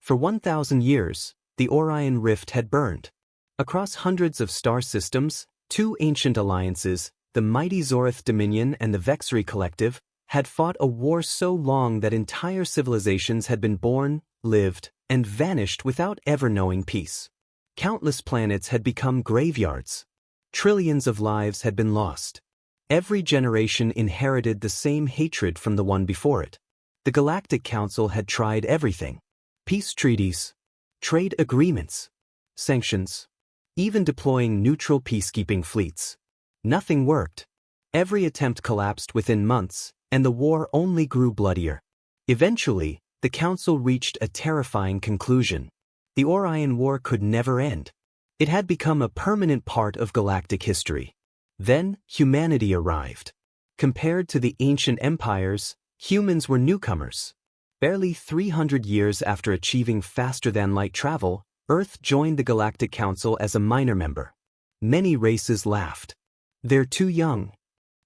For 1,000 years, the Orion Rift had burned. Across hundreds of star systems, two ancient alliances, the mighty Zorith Dominion and the Vexry Collective, had fought a war so long that entire civilizations had been born, lived, and vanished without ever knowing peace. Countless planets had become graveyards. Trillions of lives had been lost. Every generation inherited the same hatred from the one before it. The Galactic Council had tried everything. Peace treaties, trade agreements, sanctions, even deploying neutral peacekeeping fleets. Nothing worked. Every attempt collapsed within months, and the war only grew bloodier. Eventually, the Council reached a terrifying conclusion. The Orion War could never end. It had become a permanent part of galactic history. Then, humanity arrived. Compared to the ancient empires, humans were newcomers. Barely 300 years after achieving faster-than-light travel, Earth joined the Galactic Council as a minor member. Many races laughed. They're too young.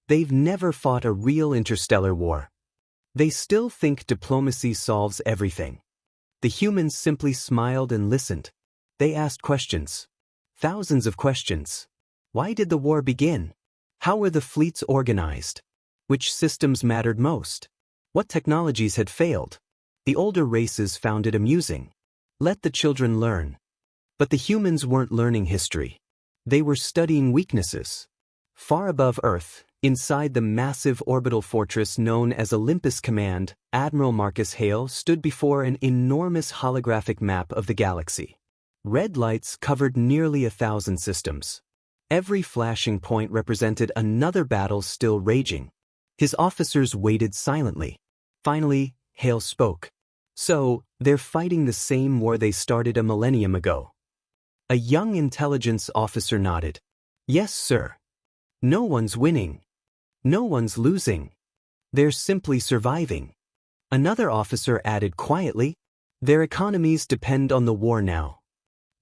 They've never fought a real interstellar war. They still think diplomacy solves everything. The humans simply smiled and listened. They asked questions. Thousands of questions. Why did the war begin? How were the fleets organized? Which systems mattered most? What technologies had failed? The older races found it amusing. Let the children learn. But the humans weren't learning history. They were studying weaknesses. Far above Earth, inside the massive orbital fortress known as Olympus Command, Admiral Marcus Hale stood before an enormous holographic map of the galaxy. Red lights covered nearly 1,000 systems. Every flashing point represented another battle still raging. His officers waited silently. Finally, Hale spoke. So, they're fighting the same war they started a millennium ago. A young intelligence officer nodded. Yes, sir. No one's winning. No one's losing. They're simply surviving. Another officer added quietly, their economies depend on the war now.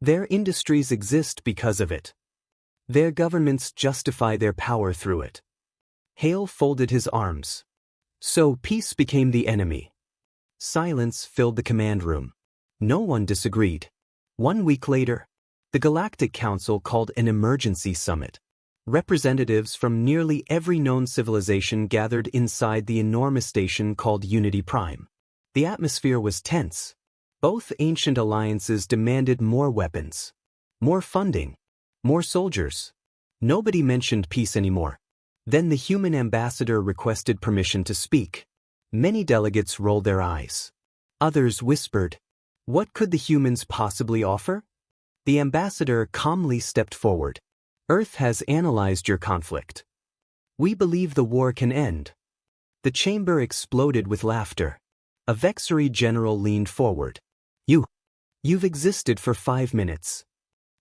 Their industries exist because of it. Their governments justify their power through it. Hale folded his arms. So peace became the enemy. Silence filled the command room. No one disagreed. 1 week later, the Galactic Council called an emergency summit. Representatives from nearly every known civilization gathered inside the enormous station called Unity Prime. The atmosphere was tense. Both ancient alliances demanded more weapons, more funding, more soldiers. Nobody mentioned peace anymore. Then the human ambassador requested permission to speak. Many delegates rolled their eyes. Others whispered, "What could the humans possibly offer?" The ambassador calmly stepped forward. Earth has analyzed your conflict. We believe the war can end. The chamber exploded with laughter. A Vexry general leaned forward. You've existed for 5 minutes.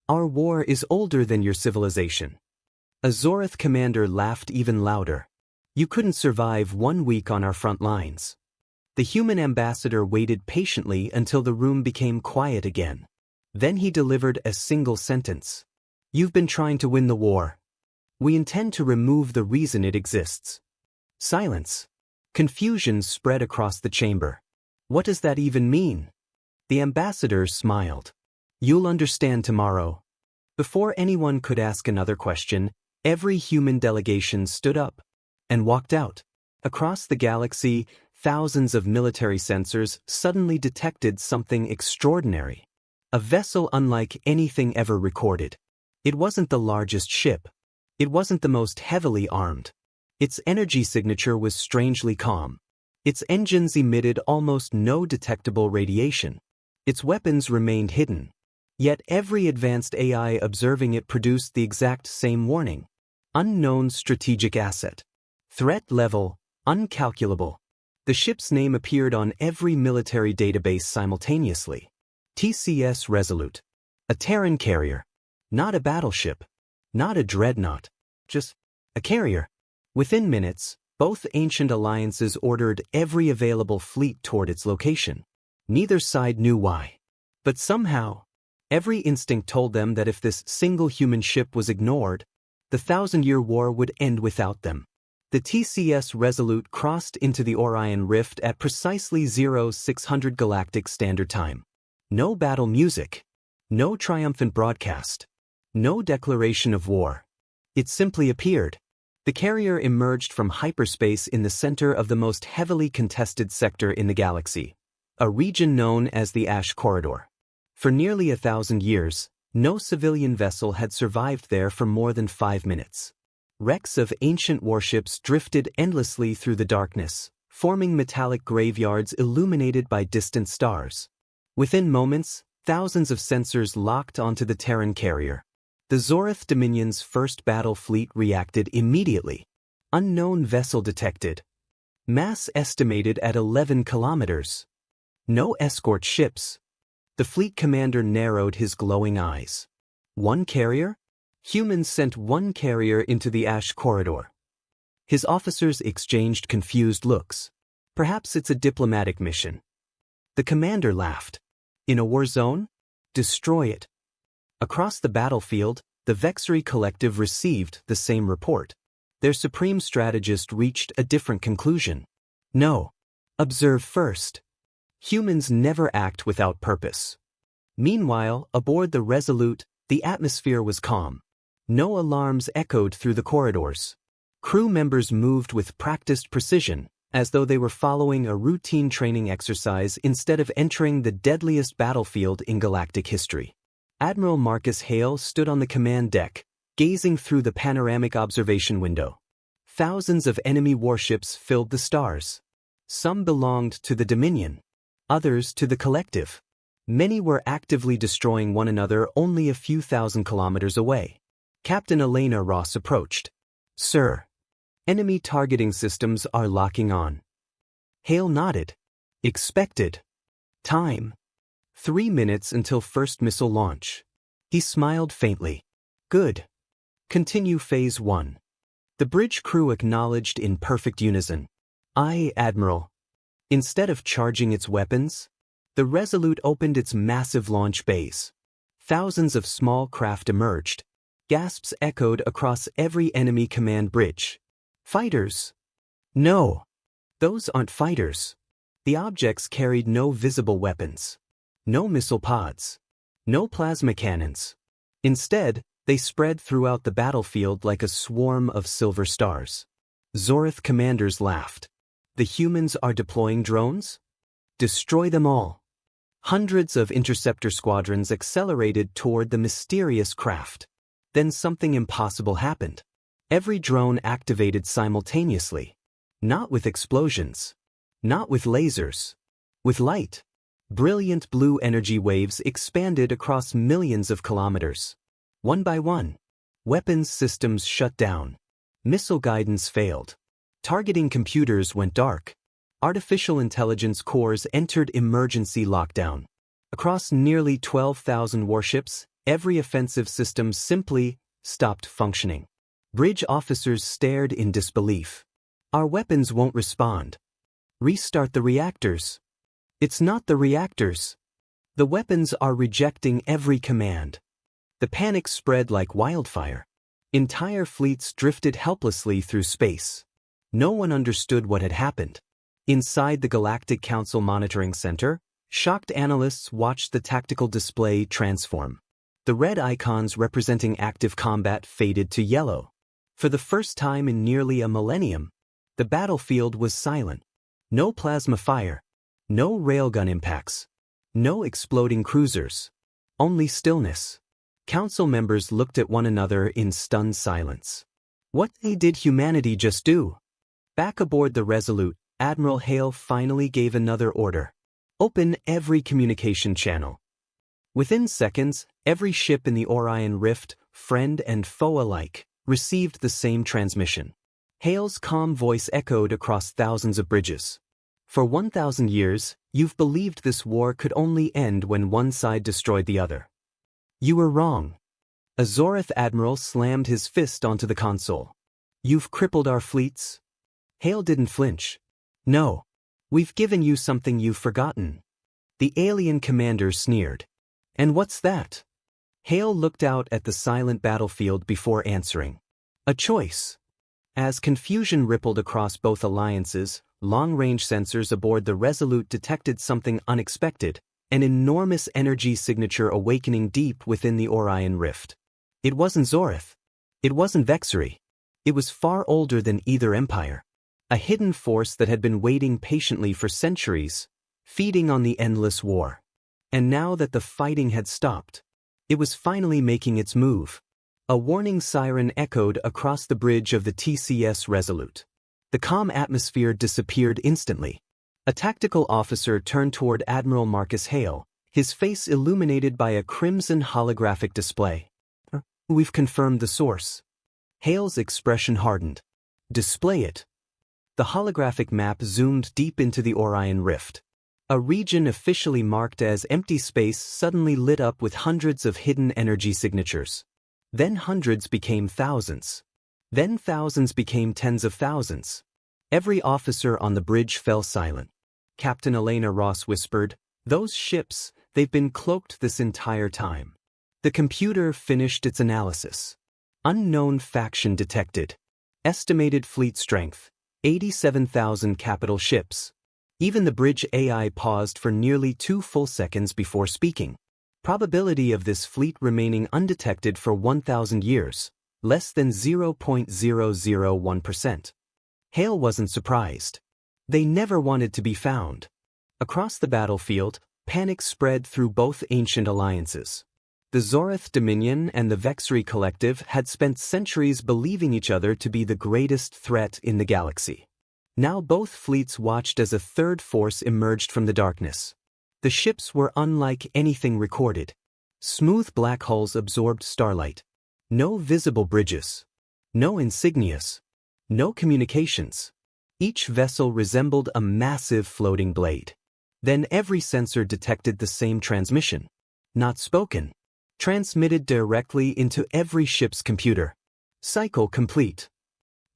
Our war is older than your civilization. A Zorith commander laughed even louder. You couldn't survive 1 week on our front lines. The human ambassador waited patiently until the room became quiet again. Then he delivered a single sentence. You've been trying to win the war. We intend to remove the reason it exists. Silence. Confusion spread across the chamber. What does that even mean? The ambassador smiled. You'll understand tomorrow. Before anyone could ask another question, every human delegation stood up and walked out. Across the galaxy, thousands of military sensors suddenly detected something extraordinary. A vessel unlike anything ever recorded. It wasn't the largest ship. It wasn't the most heavily armed. Its energy signature was strangely calm. Its engines emitted almost no detectable radiation. Its weapons remained hidden. Yet every advanced AI observing it produced the exact same warning. Unknown strategic asset. Threat level, uncalculable. The ship's name appeared on every military database simultaneously. TCS Resolute. A Terran carrier. Not a battleship. Not a dreadnought. Just a carrier. Within minutes, both ancient alliances ordered every available fleet toward its location. Neither side knew why. But somehow, every instinct told them that if this single human ship was ignored, the 1,000-year war would end without them. The TCS Resolute crossed into the Orion Rift at precisely 0600 Galactic Standard Time. No battle music. No triumphant broadcast. No declaration of war. It simply appeared. The carrier emerged from hyperspace in the center of the most heavily contested sector in the galaxy, a region known as the Ash Corridor. For nearly 1,000 years, no civilian vessel had survived there for more than 5 minutes. Wrecks of ancient warships drifted endlessly through the darkness, forming metallic graveyards illuminated by distant stars. Within moments, thousands of sensors locked onto the Terran carrier. The Zorith Dominion's first battle fleet reacted immediately. Unknown vessel detected. Mass estimated at 11 kilometers. No escort ships. The fleet commander narrowed his glowing eyes. One carrier? Humans sent one carrier into the Ash Corridor. His officers exchanged confused looks. Perhaps it's a diplomatic mission. The commander laughed. In a war zone? Destroy it. Across the battlefield, the Vexry Collective received the same report. Their supreme strategist reached a different conclusion. No. Observe first. Humans never act without purpose. Meanwhile, aboard the Resolute, the atmosphere was calm. No alarms echoed through the corridors. Crew members moved with practiced precision, as though they were following a routine training exercise instead of entering the deadliest battlefield in galactic history. Admiral Marcus Hale stood on the command deck, gazing through the panoramic observation window. Thousands of enemy warships filled the stars. Some belonged to the Dominion, others to the Collective. Many were actively destroying one another only a few thousand kilometers away. Captain Elena Ross approached. Sir, enemy targeting systems are locking on. Hale nodded. Expected. Time. 3 minutes until first missile launch. He smiled faintly. Good. Continue Phase 1. The bridge crew acknowledged in perfect unison. Aye, Admiral. Instead of charging its weapons, the Resolute opened its massive launch bays. Thousands of small craft emerged. Gasps echoed across every enemy command bridge. Fighters? No. Those aren't fighters. The objects carried no visible weapons. No missile pods. No plasma cannons. Instead, they spread throughout the battlefield like a swarm of silver stars. Zorith commanders laughed. The humans are deploying drones? Destroy them all. Hundreds of interceptor squadrons accelerated toward the mysterious craft. Then something impossible happened. Every drone activated simultaneously. Not with explosions. Not with lasers. With light. Brilliant blue energy waves expanded across millions of kilometers. One by one, weapons systems shut down. Missile guidance failed. Targeting computers went dark. Artificial intelligence cores entered emergency lockdown. Across nearly 12,000 warships, every offensive system simply stopped functioning. Bridge officers stared in disbelief. Our weapons won't respond. Restart the reactors. It's not the reactors. The weapons are rejecting every command. The panic spread like wildfire. Entire fleets drifted helplessly through space. No one understood what had happened. Inside the Galactic Council Monitoring Center, shocked analysts watched the tactical display transform. The red icons representing active combat faded to yellow. For the first time in nearly a millennium, the battlefield was silent. No plasma fire. No railgun impacts. No exploding cruisers. Only stillness. Council members looked at one another in stunned silence. What did humanity just do? Back aboard the Resolute, Admiral Hale finally gave another order. Open every communication channel. Within seconds, every ship in the Orion Rift, friend and foe alike, received the same transmission. Hale's calm voice echoed across thousands of bridges. For 1,000 years, you've believed this war could only end when one side destroyed the other. You were wrong. A Zorith admiral slammed his fist onto the console. You've crippled our fleets? Hale didn't flinch. No. We've given you something you've forgotten. The alien commander sneered. And what's that? Hale looked out at the silent battlefield before answering. A choice. As confusion rippled across both alliances, long-range sensors aboard the Resolute detected something unexpected, an enormous energy signature awakening deep within the Orion Rift. It wasn't Zorith. It wasn't Vexry. It was far older than either empire. A hidden force that had been waiting patiently for centuries, feeding on the endless war. And now that the fighting had stopped, it was finally making its move. A warning siren echoed across the bridge of the TCS Resolute. The calm atmosphere disappeared instantly. A tactical officer turned toward Admiral Marcus Hale, his face illuminated by a crimson holographic display. "We've confirmed the source." Hale's expression hardened. "Display it." The holographic map zoomed deep into the Orion Rift. A region officially marked as empty space suddenly lit up with hundreds of hidden energy signatures. Then hundreds became thousands. Then thousands became tens of thousands. Every officer on the bridge fell silent. Captain Elena Ross whispered, "Those ships, they've been cloaked this entire time." The computer finished its analysis. Unknown faction detected. Estimated fleet strength, 87,000 capital ships. Even the bridge AI paused for nearly 2 full seconds before speaking. Probability of this fleet remaining undetected for 1,000 years, less than 0.001%. Hale wasn't surprised. They never wanted to be found. Across the battlefield, panic spread through both ancient alliances. The Zorith Dominion and the Vexry Collective had spent centuries believing each other to be the greatest threat in the galaxy. Now both fleets watched as a third force emerged from the darkness. The ships were unlike anything recorded. Smooth black hulls absorbed starlight. No visible bridges. No insignias. No communications. Each vessel resembled a massive floating blade. Then every sensor detected the same transmission. Not spoken. Transmitted directly into every ship's computer. Cycle complete.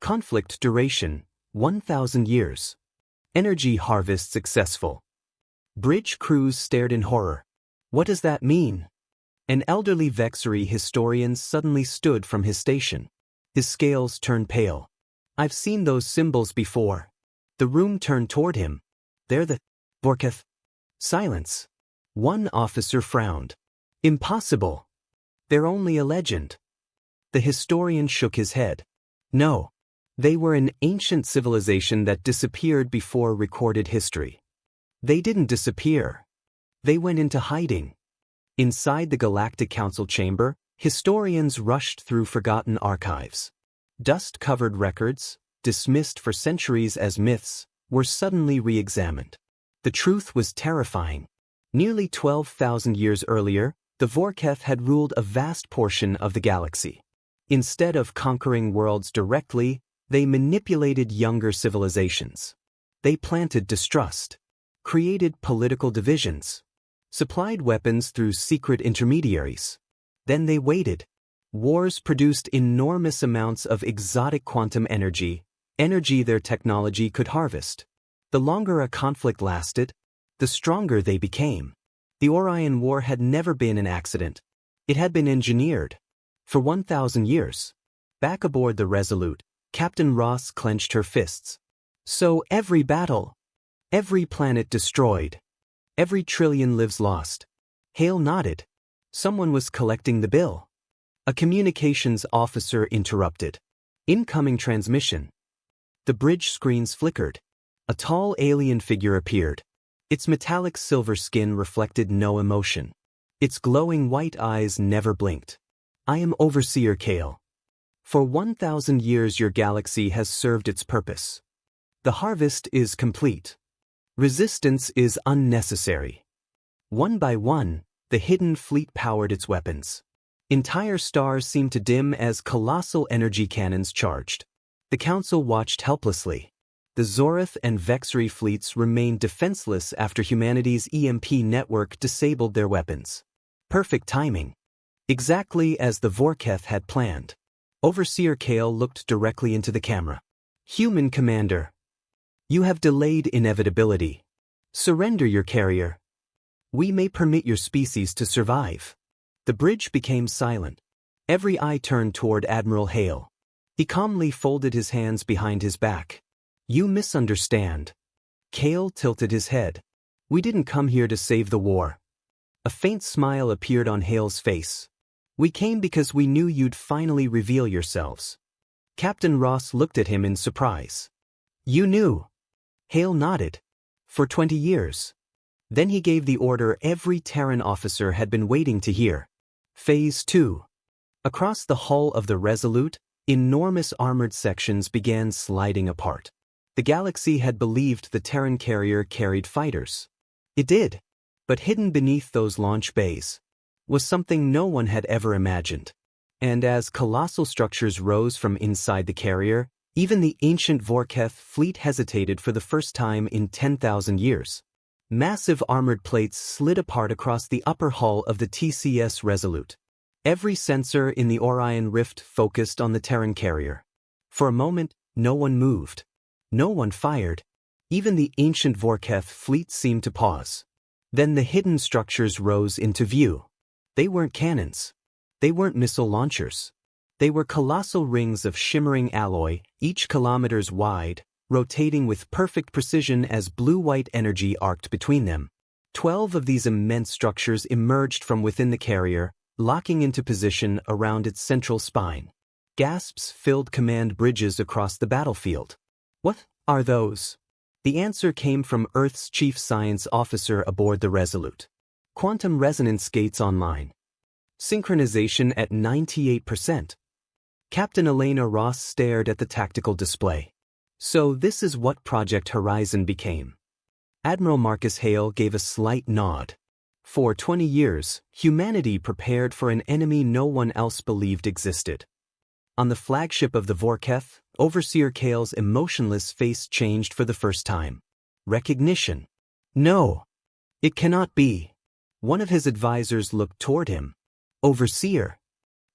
Conflict duration, 1,000 years. Energy harvest successful. Bridge crews stared in horror. What does that mean? An elderly Vexry historian suddenly stood from his station. His scales turned pale. "I've seen those symbols before." The room turned toward him. "They're the Vorketh." Silence. One officer frowned. "Impossible. They're only a legend." The historian shook his head. "No. They were an ancient civilization that disappeared before recorded history." They didn't disappear. They went into hiding. Inside the Galactic Council chamber, historians rushed through forgotten archives. Dust-covered records, dismissed for centuries as myths, were suddenly re-examined. The truth was terrifying. Nearly 12,000 years earlier, the Vorketh had ruled a vast portion of the galaxy. Instead of conquering worlds directly, they manipulated younger civilizations. They planted distrust, created political divisions, supplied weapons through secret intermediaries. Then they waited. Wars produced enormous amounts of exotic quantum energy their technology could harvest. The longer a conflict lasted, the stronger they became. The Orion War had never been an accident. It had been engineered. For 1,000 years. Back aboard the Resolute, Captain Ross clenched her fists. "So every battle, every planet destroyed, every trillion lives lost." Hale nodded. Someone was collecting the bill. A communications officer interrupted. "Incoming transmission." The bridge screens flickered. A tall alien figure appeared. Its metallic silver skin reflected no emotion. Its glowing white eyes never blinked. "I am Overseer Kale. For 1,000 years your galaxy has served its purpose. The harvest is complete. Resistance is unnecessary." One by one, the hidden fleet powered its weapons. Entire stars seemed to dim as colossal energy cannons charged. The Council watched helplessly. The Zorith and Vexry fleets remained defenseless after humanity's EMP network disabled their weapons. Perfect timing. Exactly as the Vorketh had planned. Overseer Kale looked directly into the camera. "Human Commander. You have delayed inevitability. Surrender your carrier. We may permit your species to survive." The bridge became silent. Every eye turned toward Admiral Hale. He calmly folded his hands behind his back. "You misunderstand." Kale tilted his head. "We didn't come here to save the war. A faint smile appeared on Hale's face. "We came because we knew you'd finally reveal yourselves." Captain Ross looked at him in surprise. "You knew?" Hale nodded. "For 20 years. Then he gave the order every Terran officer had been waiting to hear. Phase 2. Across the hull of the Resolute, enormous armored sections began sliding apart. The galaxy had believed the Terran carrier carried fighters. It did. But hidden beneath those launch bays was something no one had ever imagined. And as colossal structures rose from inside the carrier, even the ancient Vorketh fleet hesitated for the first time in 10,000 years. Massive armored plates slid apart across the upper hull of the TCS Resolute. Every sensor in the Orion Rift focused on the Terran carrier. For a moment, no one moved. No one fired. Even the ancient Vorketh fleet seemed to pause. Then the hidden structures rose into view. They weren't cannons. They weren't missile launchers. They were colossal rings of shimmering alloy, each kilometers wide, rotating with perfect precision as blue-white energy arced between them. 12 of these immense structures emerged from within the carrier, locking into position around its central spine. Gasps filled command bridges across the battlefield. "What are those?" The answer came from Earth's chief science officer aboard the Resolute. "Quantum resonance gates online. Synchronization at 98%. Captain Elena Ross stared at the tactical display. "So this is what Project Horizon became." Admiral Marcus Hale gave a slight nod. "For 20 years, humanity prepared for an enemy no one else believed existed." On the flagship of the Vorketh, Overseer Kale's emotionless face changed for the first time. Recognition. "No. It cannot be." One of his advisors looked toward him. "Overseer."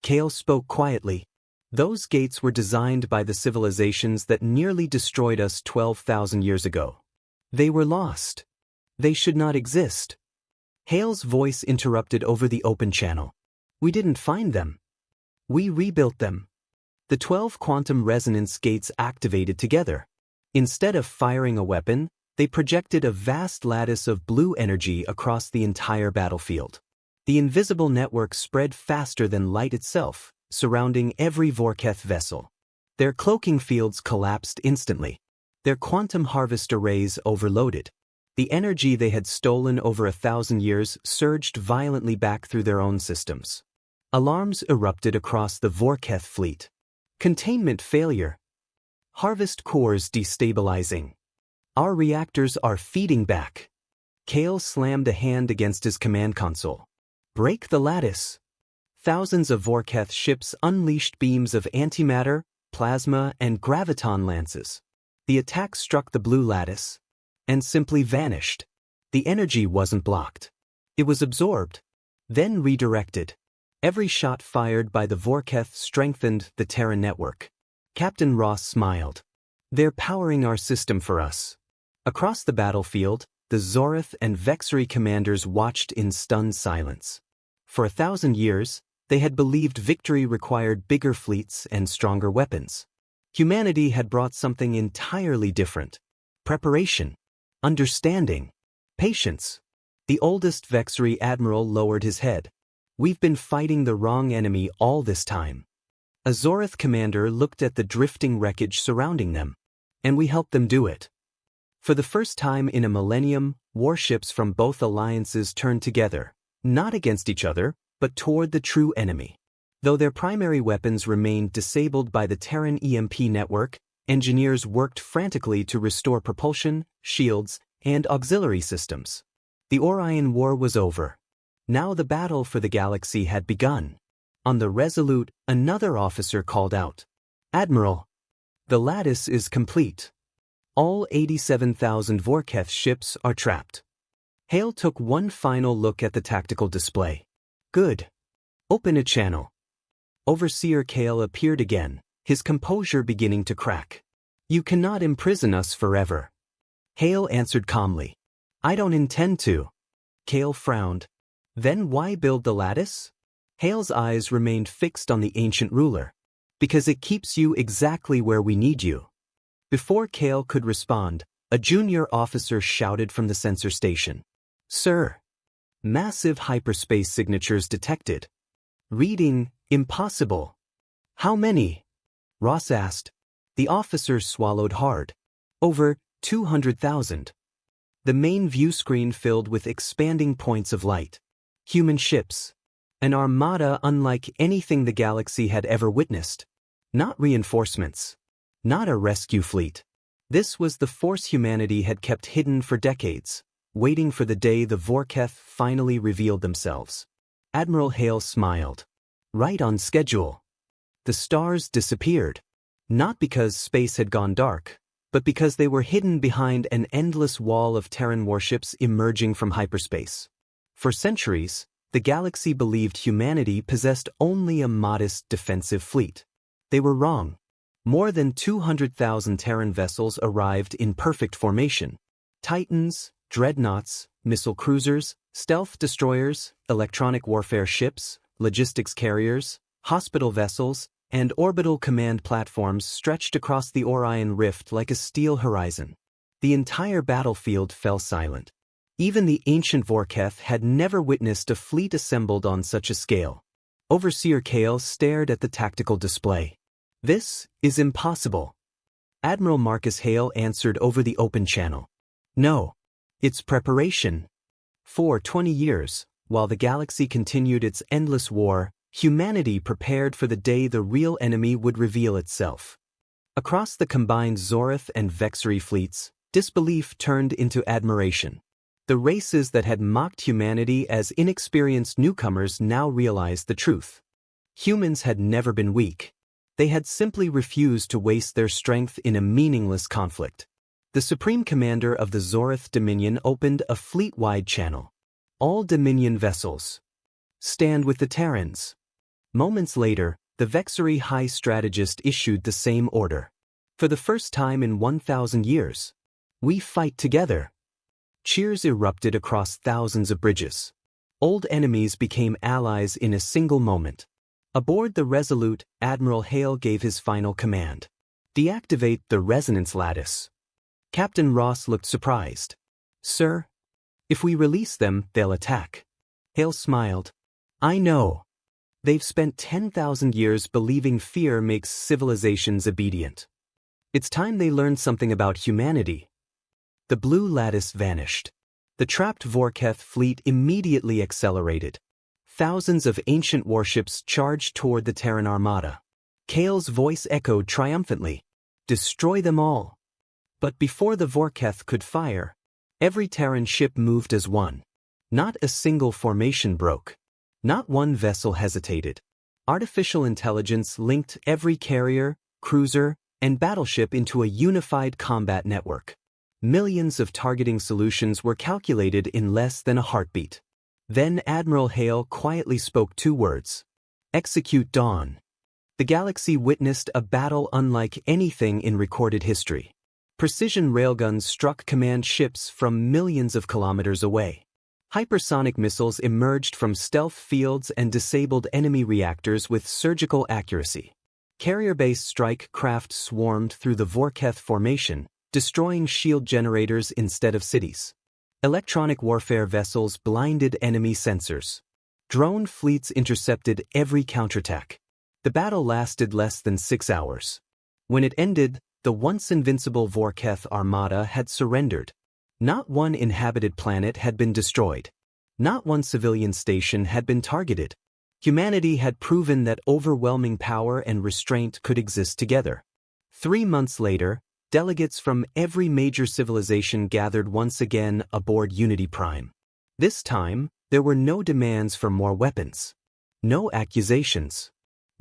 Kale spoke quietly. "Those gates were designed by the civilizations that nearly destroyed us 12,000 years ago. They were lost. They should not exist." Hale's voice interrupted over the open channel. "We didn't find them. We rebuilt them." The 12 quantum resonance gates activated together. Instead of firing a weapon, they projected a vast lattice of blue energy across the entire battlefield. The invisible network spread faster than light itself, surrounding every Vorketh vessel. Their cloaking fields collapsed instantly. Their quantum harvest arrays overloaded. The energy they had stolen over 1,000 years surged violently back through their own systems. Alarms erupted across the Vorketh fleet. "Containment failure. Harvest cores destabilizing. Our reactors are feeding back." Kale slammed a hand against his command console. "Break the lattice." Thousands of Vorketh ships unleashed beams of antimatter, plasma, and graviton lances. The attack struck the blue lattice and simply vanished. The energy wasn't blocked. It was absorbed, then redirected. Every shot fired by the Vorketh strengthened the Terran network. Captain Ross smiled. "They're powering our system for us." Across the battlefield, the Zorith and Vexery commanders watched in stunned silence. For 1,000 years, they had believed victory required bigger fleets and stronger weapons. Humanity had brought something entirely different. Preparation, understanding, patience. The oldest Vexery admiral lowered his head. "We've been fighting the wrong enemy all this time." A Zorith commander looked at the drifting wreckage surrounding them. "And we helped them do it." For the first time in a millennium, warships from both alliances turned together, not against each other, but toward the true enemy. Though their primary weapons remained disabled by the Terran EMP network, engineers worked frantically to restore propulsion, shields, and auxiliary systems. The Orion War was over. Now the battle for the galaxy had begun. On the Resolute, another officer called out, "Admiral, the lattice is complete. All 87,000 Vorketh ships are trapped." Hale took one final look at the tactical display. "Good. Open a channel." Overseer Kale appeared again, his composure beginning to crack. "You cannot imprison us forever." Hale answered calmly, "I don't intend to." Kale frowned. "Then why build the lattice?" Hale's eyes remained fixed on the ancient ruler. "Because it keeps you exactly where we need you." Before Kale could respond, a junior officer shouted from the sensor station, "Sir, Massive hyperspace signatures detected. Reading, impossible. How many? Ross asked. The officer swallowed hard. Over 200,000. The main view screen filled with expanding points of light. Human ships. An armada unlike anything the galaxy had ever witnessed. Not reinforcements. Not a rescue fleet. This was the force humanity had kept hidden for decades, waiting for the day the Vorketh finally revealed themselves. Admiral Hale smiled. Right on schedule. The stars disappeared. Not because space had gone dark, but because they were hidden behind an endless wall of Terran warships emerging from hyperspace. For centuries, the galaxy believed humanity possessed only a modest defensive fleet. They were wrong. More than 200,000 Terran vessels arrived in perfect formation. Titans, dreadnoughts, missile cruisers, stealth destroyers, electronic warfare ships, logistics carriers, hospital vessels, and orbital command platforms stretched across the Orion Rift like a steel horizon. The entire battlefield fell silent. Even the ancient Vorketh had never witnessed a fleet assembled on such a scale. Overseer Kale stared at the tactical display. This is impossible. Admiral Marcus Hale answered over the open channel. No. It's preparation. For 20 years, while the galaxy continued its endless war, humanity prepared for the day the real enemy would reveal itself. Across the combined Zorith and Vexery fleets, disbelief turned into admiration. The races that had mocked humanity as inexperienced newcomers now realized the truth. Humans had never been weak. They had simply refused to waste their strength in a meaningless conflict. The Supreme Commander of the Zorith Dominion opened a fleet-wide channel. All Dominion vessels. Stand with the Terrans. Moments later, the Vexery High Strategist issued the same order. For the first time in 1,000 years. We fight together. Cheers erupted across thousands of bridges. Old enemies became allies in a single moment. Aboard the Resolute, Admiral Hale gave his final command. Deactivate the resonance lattice. Captain Ross looked surprised. Sir? If we release them, they'll attack. Hale smiled. I know. They've spent 10,000 years believing fear makes civilizations obedient. It's time they learned something about humanity. The blue lattice vanished. The trapped Vorketh fleet immediately accelerated. Thousands of ancient warships charged toward the Terran armada. Kale's voice echoed triumphantly. Destroy them all. But before the Vorketh could fire, every Terran ship moved as one. Not a single formation broke. Not one vessel hesitated. Artificial intelligence linked every carrier, cruiser, and battleship into a unified combat network. Millions of targeting solutions were calculated in less than a heartbeat. Then Admiral Hale quietly spoke 2 words. Execute Dawn. The galaxy witnessed a battle unlike anything in recorded history. Precision railguns struck command ships from millions of kilometers away. Hypersonic missiles emerged from stealth fields and disabled enemy reactors with surgical accuracy. Carrier-based strike craft swarmed through the Vorketh formation, destroying shield generators instead of cities. Electronic warfare vessels blinded enemy sensors. Drone fleets intercepted every counterattack. The battle lasted less than 6 hours. When it ended, the once invincible Vorketh armada had surrendered. Not one inhabited planet had been destroyed. Not one civilian station had been targeted. Humanity had proven that overwhelming power and restraint could exist together. 3 months later, delegates from every major civilization gathered once again aboard Unity Prime. This time, there were no demands for more weapons. No accusations.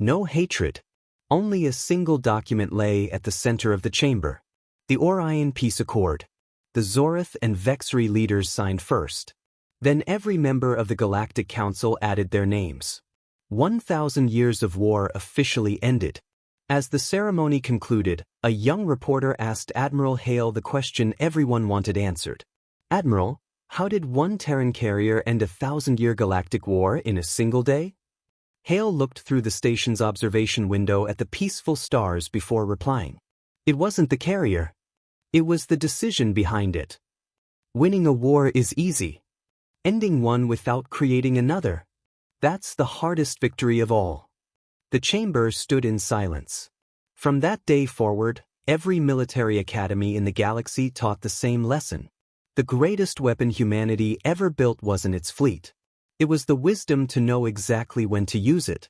No hatred. Only a single document lay at the center of the chamber. The Orion Peace Accord. The Zorith and Vexery leaders signed first. Then every member of the Galactic Council added their names. 1,000 years of war officially ended. As the ceremony concluded, a young reporter asked Admiral Hale the question everyone wanted answered. Admiral, how did one Terran carrier end a 1,000-year galactic war in a single day? Hale looked through the station's observation window at the peaceful stars before replying. It wasn't the carrier. It was the decision behind it. Winning a war is easy. ending one without creating another. That's the hardest victory of all. The chamber stood in silence. From that day forward, every military academy in the galaxy taught the same lesson. The greatest weapon humanity ever built wasn't its fleet. It was the wisdom to know exactly when to use it.